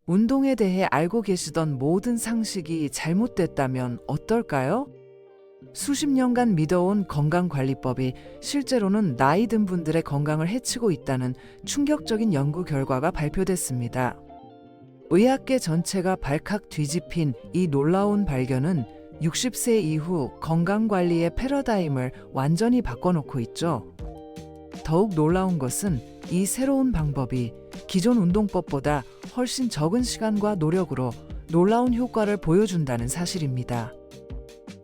운동에 대해 알고 계시던 모든 상식이 잘못됐다면 어떨까요? 수십 년간 믿어온 건강관리법이 실제로는 나이 든 분들의 건강을 해치고 있다는 충격적인 연구 결과가 발표됐습니다. 의학계 전체가 발칵 뒤집힌 이 놀라운 발견은 60세 이후 건강관리의 패러다임을 완전히 바꿔놓고 있죠. 더욱 놀라운 것은 이 새로운 방법이 기존 운동법보다 훨씬 적은 시간과 노력으로 놀라운 효과를 보여준다는 사실입니다.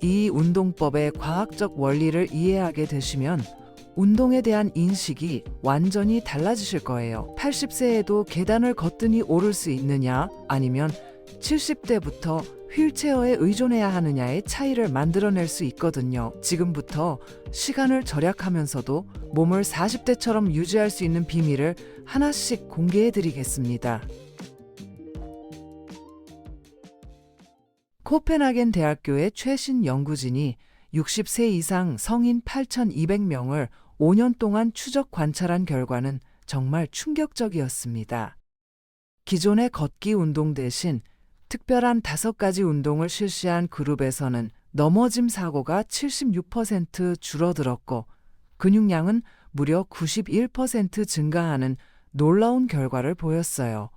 이 운동법의 과학적 원리를 이해하게 되시면 운동에 대한 인식이 완전히 달라지실 거예요. 80세에도 계단을 거뜬히 오를 수 있느냐, 아니면 70대부터 휠체어에 의존해야 하느냐의 차이를 만들어낼 수 있거든요. 지금부터 시간을 절약하면서도 몸을 40대처럼 유지할 수 있는 비밀을 하나씩 공개해 드리겠습니다. 코펜하겐 대학교의 최신 연구진이 60세 이상 성인 8,200명을 5년 동안 추적 관찰한 결과는 정말 충격적이었습니다. 기존의 걷기 운동 대신 특별한 5가지 운동을 실시한 그룹에서는 넘어짐 사고가 76% 줄어들었고 근육량은 무려 91% 증가하는 놀라운 결과를 보였어요.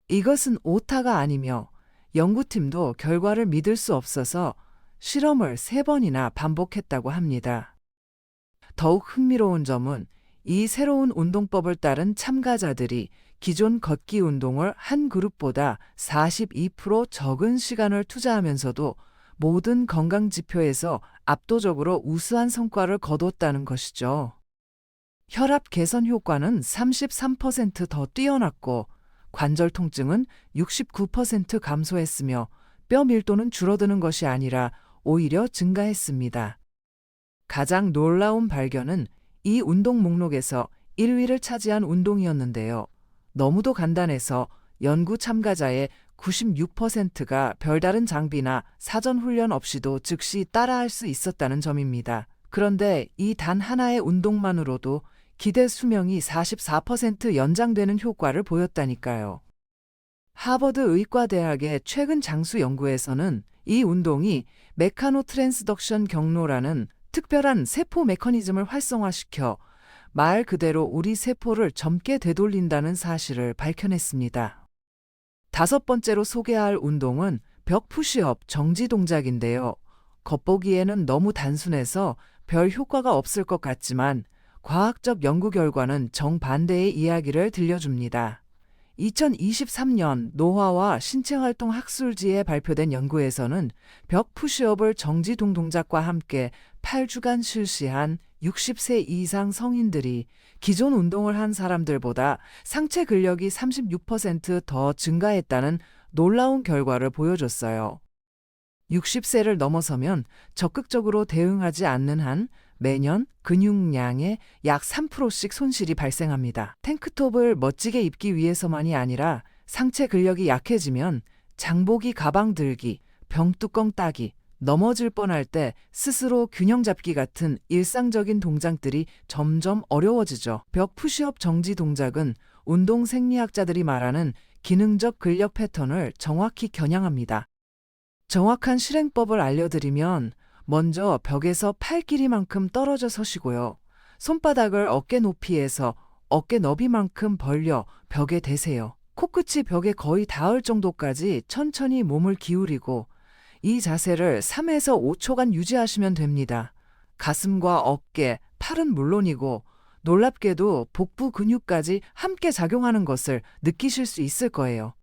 이것은 오타가 아니며 연구팀도 결과를 믿을 수 없어서 실험을 3번이나 반복했다고 합니다. 더욱 흥미로운 점은 이 새로운 운동법을 따른 참가자들이 기존 걷기 운동을 한 그룹보다 42% 적은 시간을 투자하면서도 모든 건강 지표에서 압도적으로 우수한 성과를 거뒀다는 것이죠. 혈압 개선 효과는 33% 더 뛰어났고 관절 통증은 69% 감소했으며 뼈 밀도는 줄어드는 것이 아니라 오히려 증가했습니다. 가장 놀라운 발견은 이 운동 목록에서 1위를 차지한 운동이었는데요. 너무도 간단해서 연구 참가자의 96%가 별다른 장비나 사전 훈련 없이도 즉시 따라할 수 있었다는 점입니다. 그런데 이 단 하나의 운동만으로도 기대 수명이 44% 연장되는 효과를 보였다니까요. 하버드 의과대학의 최근 장수 연구에서는 이 운동이 메카노트랜스덕션 경로라는 특별한 세포 메커니즘을 활성화시켜 말 그대로 우리 세포를 젊게 되돌린다는 사실을 밝혀냈습니다. 5번째로 소개할 운동은 벽 푸시업 정지 동작인데요. 겉보기에는 너무 단순해서 별 효과가 없을 것 같지만 과학적 연구 결과는 정반대의 이야기를 들려줍니다. 2023년 노화와 신체활동 학술지에 발표된 연구에서는 벽 푸시업을 정지동 동작과 함께 8주간 실시한 60세 이상 성인들이 기존 운동을 한 사람들보다 상체 근력이 36%더 증가했다는 놀라운 결과를 보여줬어요. 60세를 넘어서면 적극적으로 대응하지 않는 한 매년 근육량의 약 3%씩 손실이 발생합니다. 탱크톱을 멋지게 입기 위해서만이 아니라 상체 근력이 약해지면 장보기 가방 들기, 병뚜껑 따기, 넘어질 뻔할 때 스스로 균형 잡기 같은 일상적인 동작들이 점점 어려워지죠. 벽 푸시업 정지 동작은 운동 생리학자들이 말하는 기능적 근력 패턴을 정확히 겨냥합니다. 정확한 실행법을 알려드리면 먼저 벽에서 팔 길이만큼 떨어져 서시고요. 손바닥을 어깨 높이에서 어깨 너비만큼 벌려 벽에 대세요. 코끝이 벽에 거의 닿을 정도까지 천천히 몸을 기울이고 이 자세를 3에서 5초간 유지하시면 됩니다. 가슴과 어깨, 팔은 물론이고 놀랍게도 복부 근육까지 함께 작용하는 것을 느끼실 수 있을 거예요.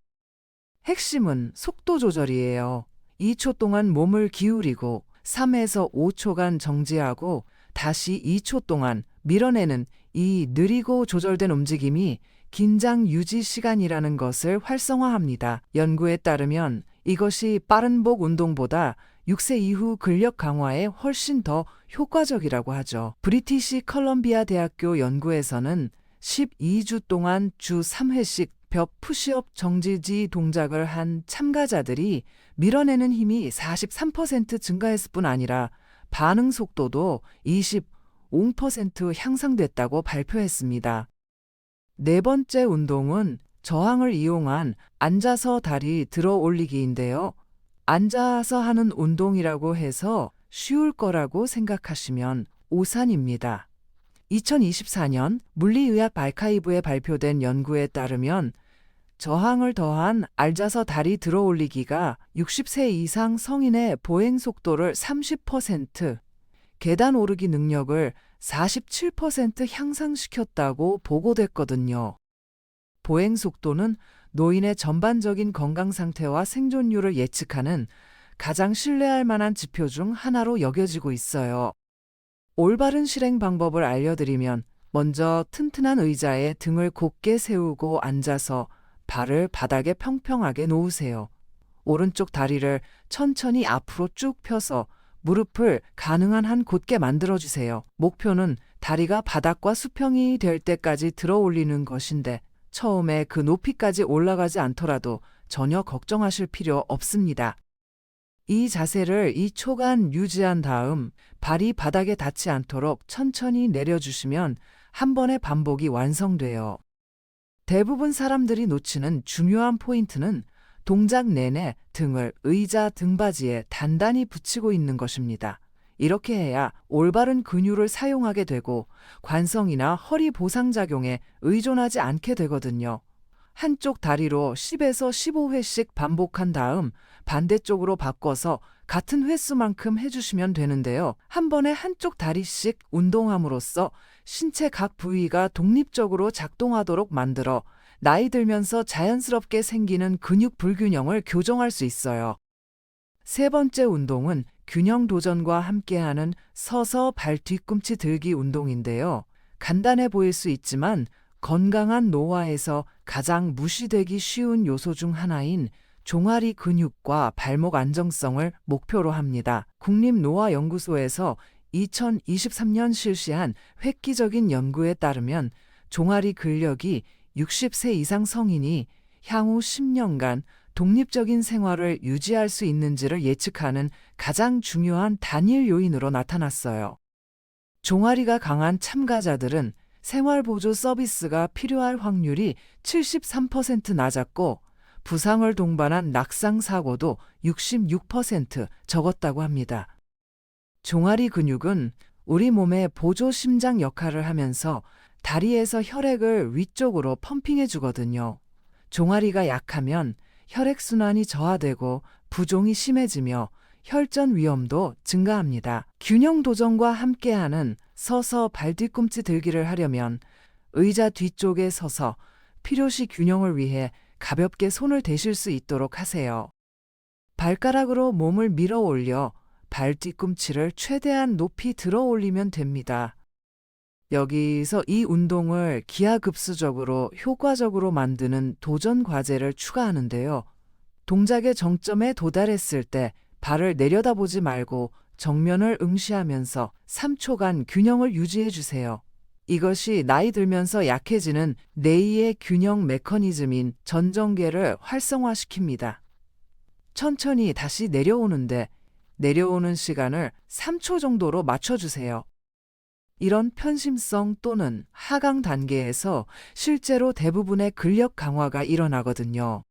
핵심은 속도 조절이에요. 2초 동안 몸을 기울이고 3에서 5초간 정지하고 다시 2초 동안 밀어내는 이 느리고 조절된 움직임이 긴장 유지 시간이라는 것을 활성화합니다. 연구에 따르면 이것이 빠른 복 운동보다 6세 이후 근력 강화에 훨씬 더 효과적이라고 하죠. 브리티시 컬럼비아 대학교 연구에서는 12주 동안 주 3회씩 벽 푸시업 정지지 동작을 한 참가자들이 밀어내는 힘이 43% 증가했을 뿐 아니라 반응 속도도 25% 향상됐다고 발표했습니다. 4번째 운동은 저항을 이용한 앉아서 다리 들어 올리기인데요. 앉아서 하는 운동이라고 해서 쉬울 거라고 생각하시면 오산입니다. 2024년 물리의학 아카이브에 발표된 연구에 따르면 저항을 더한 앉아서 다리 들어 올리기가 60세 이상 성인의 보행 속도를 30%, 계단 오르기 능력을 47% 향상시켰다고 보고됐거든요. 보행 속도는 노인의 전반적인 건강 상태와 생존율을 예측하는 가장 신뢰할 만한 지표 중 하나로 여겨지고 있어요. 올바른 실행 방법을 알려드리면 먼저 튼튼한 의자에 등을 곧게 세우고 앉아서 발을 바닥에 평평하게 놓으세요. 오른쪽 다리를 천천히 앞으로 쭉 펴서 무릎을 가능한 한 곧게 만들어주세요. 목표는 다리가 바닥과 수평이 될 때까지 들어 올리는 것인데 처음에 그 높이까지 올라가지 않더라도 전혀 걱정하실 필요 없습니다. 이 자세를 2초간 유지한 다음 발이 바닥에 닿지 않도록 천천히 내려주시면 한 번의 반복이 완성돼요. 대부분 사람들이 놓치는 중요한 포인트는 동작 내내 등을 의자 등받이에 단단히 붙이고 있는 것입니다. 이렇게 해야 올바른 근육을 사용하게 되고 관성이나 허리 보상작용에 의존하지 않게 되거든요. 한쪽 다리로 10에서 15회씩 반복한 다음 반대쪽으로 바꿔서 같은 횟수만큼 해주시면 되는데요. 한 번에 한쪽 다리씩 운동함으로써 신체 각 부위가 독립적으로 작동하도록 만들어 나이 들면서 자연스럽게 생기는 근육 불균형을 교정할 수 있어요. 세 번째 운동은 균형 도전과 함께하는 서서 발 뒤꿈치 들기 운동인데요. 간단해 보일 수 있지만 건강한 노화에서 가장 무시되기 쉬운 요소 중 하나인 종아리 근육과 발목 안정성을 목표로 합니다. 국립노화연구소에서 2023년 실시한 획기적인 연구에 따르면 종아리 근력이 60세 이상 성인이 향후 10년간 독립적인 생활을 유지할 수 있는지를 예측하는 가장 중요한 단일 요인으로 나타났어요. 종아리가 강한 참가자들은 생활보조 서비스가 필요할 확률이 73% 낮았고 부상을 동반한 낙상 사고도 66% 적었다고 합니다. 종아리 근육은 우리 몸의 보조 심장 역할을 하면서 다리에서 혈액을 위쪽으로 펌핑해 주거든요. 종아리가 약하면 혈액순환이 저하되고 부종이 심해지며 혈전 위험도 증가합니다. 균형 도전과 함께하는 서서 발 뒤꿈치 들기를 하려면 의자 뒤쪽에 서서 필요시 균형을 위해 가볍게 손을 대실 수 있도록 하세요. 발가락으로 몸을 밀어 올려 발 뒤꿈치를 최대한 높이 들어 올리면 됩니다. 여기서 이 운동을 기하급수적으로 효과적으로 만드는 도전 과제를 추가하는데요. 동작의 정점에 도달했을 때 발을 내려다보지 말고 정면을 응시하면서 3초간 균형을 유지해 주세요. 이것이 나이 들면서 약해지는 뇌의 균형 메커니즘인 전정계를 활성화시킵니다. 천천히 다시 내려오는데 내려오는 시간을 3초 정도로 맞춰주세요. 이런 편심성 또는 하강 단계에서 실제로 대부분의 근력 강화가 일어나거든요.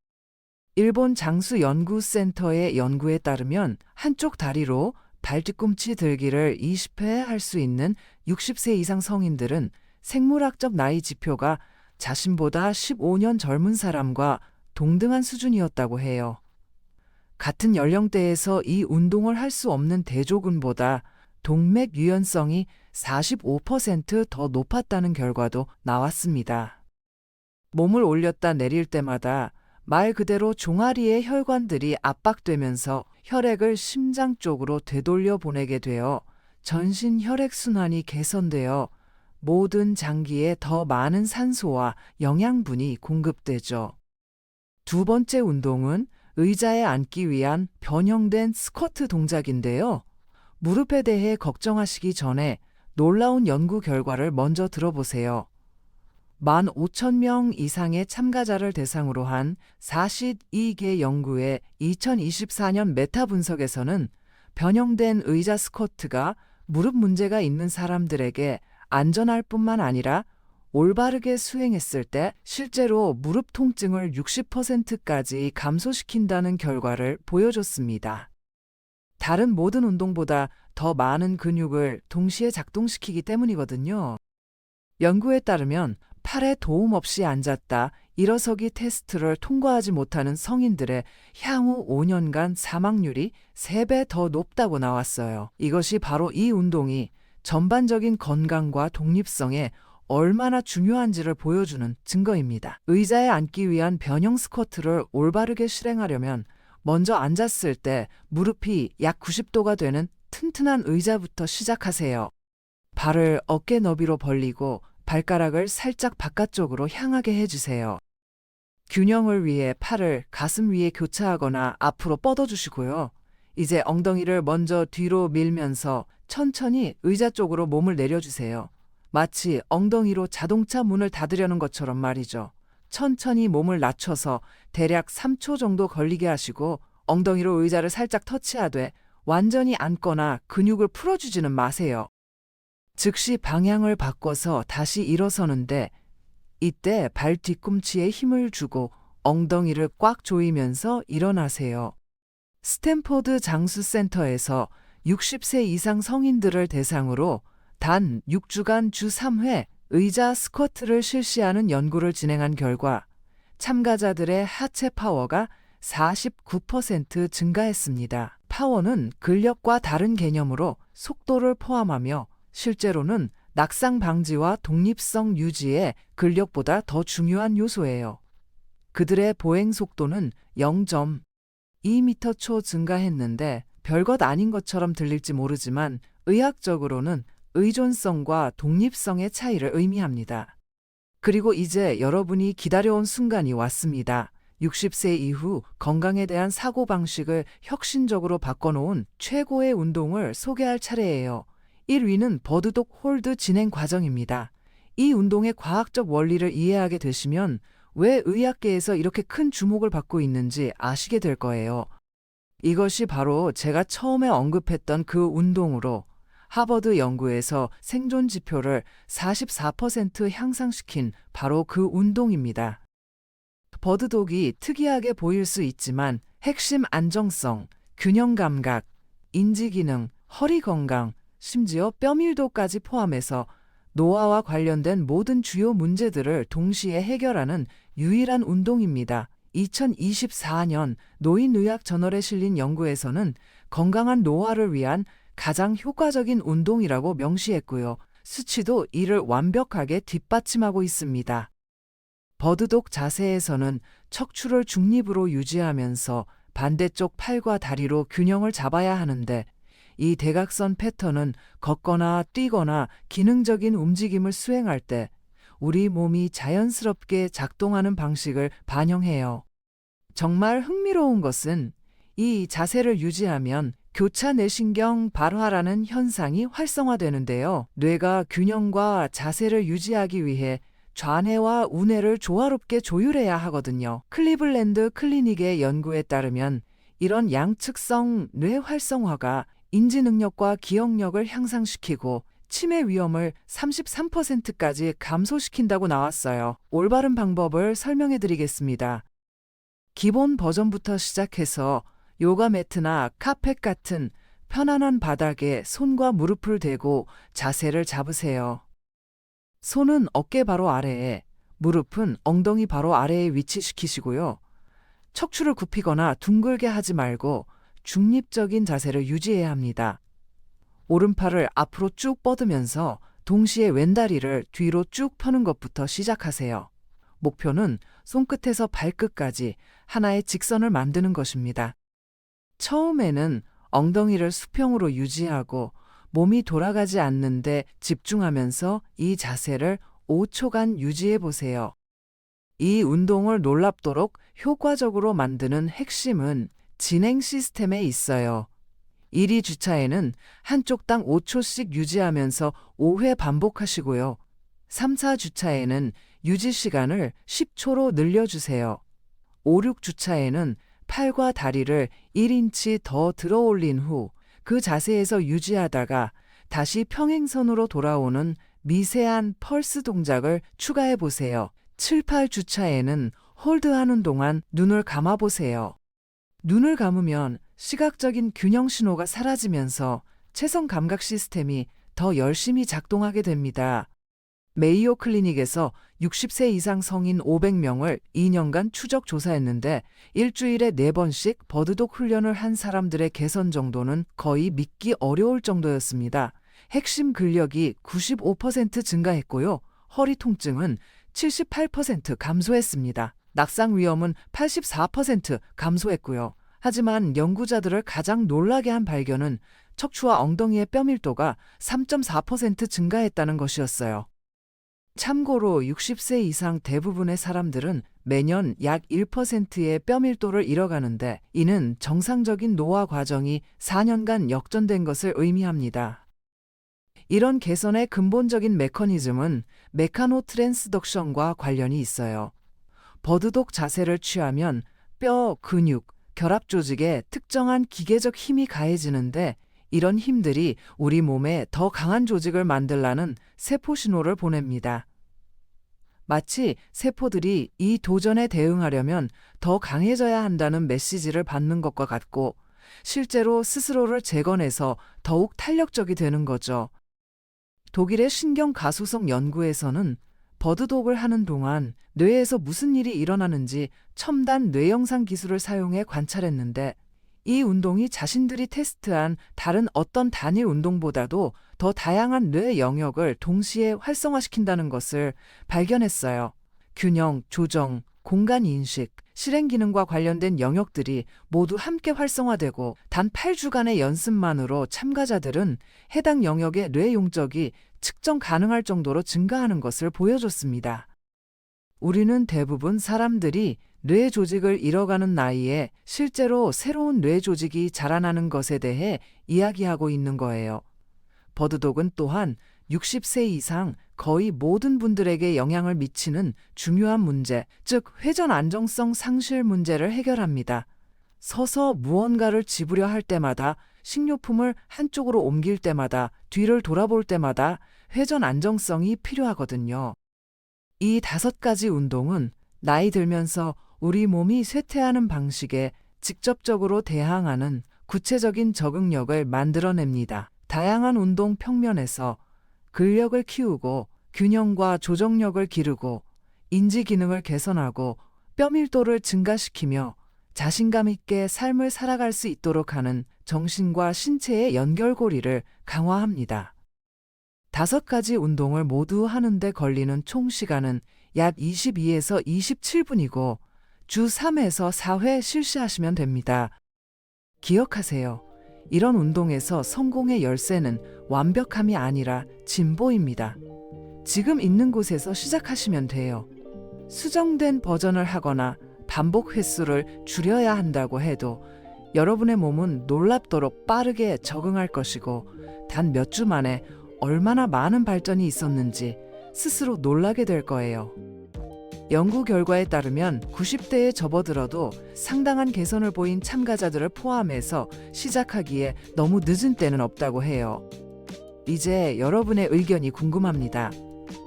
일본 장수연구센터의 연구에 따르면 한쪽 다리로 발뒤꿈치 들기를 20회 할 수 있는 60세 이상 성인들은 생물학적 나이 지표가 자신보다 15년 젊은 사람과 동등한 수준이었다고 해요. 같은 연령대에서 이 운동을 할 수 없는 대조군보다 동맥 유연성이 45% 더 높았다는 결과도 나왔습니다. 몸을 올렸다 내릴 때마다 말 그대로 종아리의 혈관들이 압박되면서 혈액을 심장 쪽으로 되돌려 보내게 되어 전신 혈액순환이 개선되어 모든 장기에 더 많은 산소와 영양분이 공급되죠. 두 번째 운동은 의자에 앉기 위한 변형된 스쿼트 동작인데요. 무릎에 대해 걱정하시기 전에 놀라운 연구 결과를 먼저 들어보세요. 15,000명 이상의 참가자를 대상으로 한 42개 연구의 2024년 메타 분석에서는 변형된 의자 스쿼트가 무릎 문제가 있는 사람들에게 안전할 뿐만 아니라 올바르게 수행했을 때 실제로 무릎 통증을 60%까지 감소시킨다는 결과를 보여줬습니다. 다른 모든 운동보다 더 많은 근육을 동시에 작동시키기 때문이거든요. 연구에 따르면 팔에 도움 없이 앉았다 일어서기 테스트를 통과하지 못하는 성인들의 향후 5년간 사망률이 3배 더 높다고 나왔어요. 이것이 바로 이 운동이 전반적인 건강과 독립성에 얼마나 중요한지를 보여주는 증거입니다. 의자에 앉기 위한 변형 스쿼트를 올바르게 실행하려면 먼저 앉았을 때 무릎이 약 90도가 되는 튼튼한 의자부터 시작하세요. 발을 어깨 너비로 벌리고 발가락을 살짝 바깥쪽으로 향하게 해주세요. 균형을 위해 팔을 가슴 위에 교차하거나 앞으로 뻗어주시고요. 이제 엉덩이를 먼저 뒤로 밀면서 천천히 의자 쪽으로 몸을 내려주세요. 마치 엉덩이로 자동차 문을 닫으려는 것처럼 말이죠. 천천히 몸을 낮춰서 대략 3초 정도 걸리게 하시고 엉덩이로 의자를 살짝 터치하되 완전히 앉거나 근육을 풀어주지는 마세요. 즉시 방향을 바꿔서 다시 일어서는데 이때 발 뒤꿈치에 힘을 주고 엉덩이를 꽉 조이면서 일어나세요. 스탠포드 장수센터에서 60세 이상 성인들을 대상으로 단 6주간 주 3회 의자 스쿼트를 실시하는 연구를 진행한 결과 참가자들의 하체 파워가 49% 증가했습니다. 파워는 근력과 다른 개념으로 속도를 포함하며 실제로는 낙상 방지와 독립성 유지에 근력보다 더 중요한 요소예요. 그들의 보행 속도는 0.2m/초 증가했는데 별것 아닌 것처럼 들릴지 모르지만 의학적으로는 의존성과 독립성의 차이를 의미합니다. 그리고 이제 여러분이 기다려온 순간이 왔습니다. 60세 이후 건강에 대한 사고방식을 혁신적으로 바꿔놓은 최고의 운동을 소개할 차례예요. 1위는 버드독 홀드 진행 과정입니다. 이 운동의 과학적 원리를 이해하게 되시면 왜 의학계에서 이렇게 큰 주목을 받고 있는지 아시게 될 거예요. 이것이 바로 제가 처음에 언급했던 그 운동으로 하버드 연구에서 생존 지표를 44% 향상시킨 바로 그 운동입니다. 버드독이 특이하게 보일 수 있지만 핵심 안정성, 균형 감각, 인지 기능, 허리 건강, 심지어 뼈밀도까지 포함해서 노화와 관련된 모든 주요 문제들을 동시에 해결하는 유일한 운동입니다. 2024년 노인의학 저널에 실린 연구에서는 건강한 노화를 위한 가장 효과적인 운동이라고 명시했고요. 수치도 이를 완벽하게 뒷받침하고 있습니다. 버드독 자세에서는 척추를 중립으로 유지하면서 반대쪽 팔과 다리로 균형을 잡아야 하는데 이 대각선 패턴은 걷거나 뛰거나 기능적인 움직임을 수행할 때 우리 몸이 자연스럽게 작동하는 방식을 반영해요. 정말 흥미로운 것은 이 자세를 유지하면 교차 내신경 발화라는 현상이 활성화되는데요. 뇌가 균형과 자세를 유지하기 위해 좌뇌와 우뇌를 조화롭게 조율해야 하거든요. 클리블랜드 클리닉의 연구에 따르면 이런 양측성 뇌 활성화가 인지 능력과 기억력을 향상시키고 치매 위험을 33%까지 감소시킨다고 나왔어요. 올바른 방법을 설명해 드리겠습니다. 기본 버전부터 시작해서 요가 매트나 카펫 같은 편안한 바닥에 손과 무릎을 대고 자세를 잡으세요. 손은 어깨 바로 아래에, 무릎은 엉덩이 바로 아래에 위치시키시고요. 척추를 굽히거나 둥글게 하지 말고 중립적인 자세를 유지해야 합니다. 오른팔을 앞으로 쭉 뻗으면서 동시에 왼다리를 뒤로 쭉 펴는 것부터 시작하세요. 목표는 손끝에서 발끝까지 하나의 직선을 만드는 것입니다. 처음에는 엉덩이를 수평으로 유지하고 몸이 돌아가지 않는데 집중하면서 이 자세를 5초간 유지해 보세요. 이 운동을 놀랍도록 효과적으로 만드는 핵심은 진행 시스템에 있어요. 1위 주차에는 한쪽당 5초씩 유지하면서 5회 반복하시고요. 3, 4주차에는 유지 시간을 10초로 늘려주세요. 5, 6주차에는 팔과 다리를 1인치 더 들어 올린 후 그 자세에서 유지하다가 다시 평행선으로 돌아오는 미세한 펄스 동작을 추가해 보세요. 7, 8주차에는 홀드하는 동안 눈을 감아 보세요. 눈을 감으면 시각적인 균형 신호가 사라지면서 채성 감각 시스템이 더 열심히 작동하게 됩니다. 메이오 클리닉에서 60세 이상 성인 500명을 2년간 추적 조사했는데 일주일에 4번씩 버드독 훈련을 한 사람들의 개선 정도는 거의 믿기 어려울 정도였습니다. 핵심 근력이 95% 증가했고요. 허리 통증은 78% 감소했습니다. 낙상 위험은 84% 감소했고요. 하지만 연구자들을 가장 놀라게 한 발견은 척추와 엉덩이의 뼈 밀도가 3.4% 증가했다는 것이었어요. 참고로 60세 이상 대부분의 사람들은 매년 약 1%의 뼈 밀도를 잃어가는데 이는 정상적인 노화 과정이 4년간 역전된 것을 의미합니다. 이런 개선의 근본적인 메커니즘은 메카노 트랜스덕션과 관련이 있어요. 버드독 자세를 취하면 뼈, 근육, 결합 조직에 특정한 기계적 힘이 가해지는데 이런 힘들이 우리 몸에 더 강한 조직을 만들라는 세포 신호를 보냅니다. 마치 세포들이 이 도전에 대응하려면 더 강해져야 한다는 메시지를 받는 것과 같고 실제로 스스로를 재건해서 더욱 탄력적이 되는 거죠. 독일의 신경가소성 연구에서는 버드독을 하는 동안 뇌에서 무슨 일이 일어나는지 첨단 뇌영상 기술을 사용해 관찰했는데 이 운동이 자신들이 테스트한 다른 어떤 단일 운동보다도 더 다양한 뇌 영역을 동시에 활성화시킨다는 것을 발견했어요. 균형, 조정, 공간 인식, 실행 기능과 관련된 영역들이 모두 함께 활성화되고 단 8주간의 연습만으로 참가자들은 해당 영역의 뇌 용적이 측정 가능할 정도로 증가하는 것을 보여줬습니다. 우리는 대부분 사람들이 뇌 조직을 잃어가는 나이에 실제로 새로운 뇌 조직이 자라나는 것에 대해 이야기하고 있는 거예요. 버드독은 또한 60세 이상 거의 모든 분들에게 영향을 미치는 중요한 문제, 즉 회전 안정성 상실 문제를 해결합니다. 서서 무언가를 집으려 할 때마다, 식료품을 한쪽으로 옮길 때마다, 뒤를 돌아볼 때마다 회전 안정성이 필요하거든요. 이 5가지 운동은 나이 들면서 우리 몸이 쇠퇴하는 방식에 직접적으로 대항하는 구체적인 적응력을 만들어냅니다. 다양한 운동 평면에서 근력을 키우고 균형과 조정력을 기르고 인지 기능을 개선하고 뼈 밀도를 증가시키며 자신감 있게 삶을 살아갈 수 있도록 하는 정신과 신체의 연결고리를 강화합니다. 5가지 운동을 모두 하는데 걸리는 총 시간은 약 22에서 27분이고 주 3에서 4회 실시하시면 됩니다. 기억하세요. 이런 운동에서 성공의 열쇠는 완벽함이 아니라 진보입니다. 지금 있는 곳에서 시작하시면 돼요. 수정된 버전을 하거나 반복 횟수를 줄여야 한다고 해도 여러분의 몸은 놀랍도록 빠르게 적응할 것이고 단 몇 주 만에 얼마나 많은 발전이 있었는지 스스로 놀라게 될 거예요. 연구 결과에 따르면 90대에 접어들어도 상당한 개선을 보인 참가자들을 포함해서 시작하기에 너무 늦은 때는 없다고 해요. 이제 여러분의 의견이 궁금합니다.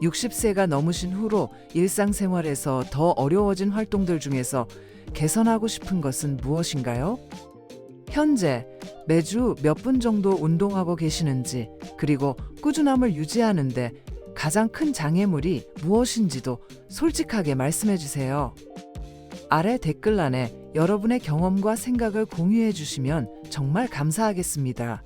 60세가 넘으신 후로 일상생활에서 더 어려워진 활동들 중에서 개선하고 싶은 것은 무엇인가요? 현재 매주 몇 분 정도 운동하고 계시는지, 그리고 꾸준함을 유지하는데 가장 큰 장애물이 무엇인지도 솔직하게 말씀해 주세요. 아래 댓글란에 여러분의 경험과 생각을 공유해 주시면 정말 감사하겠습니다.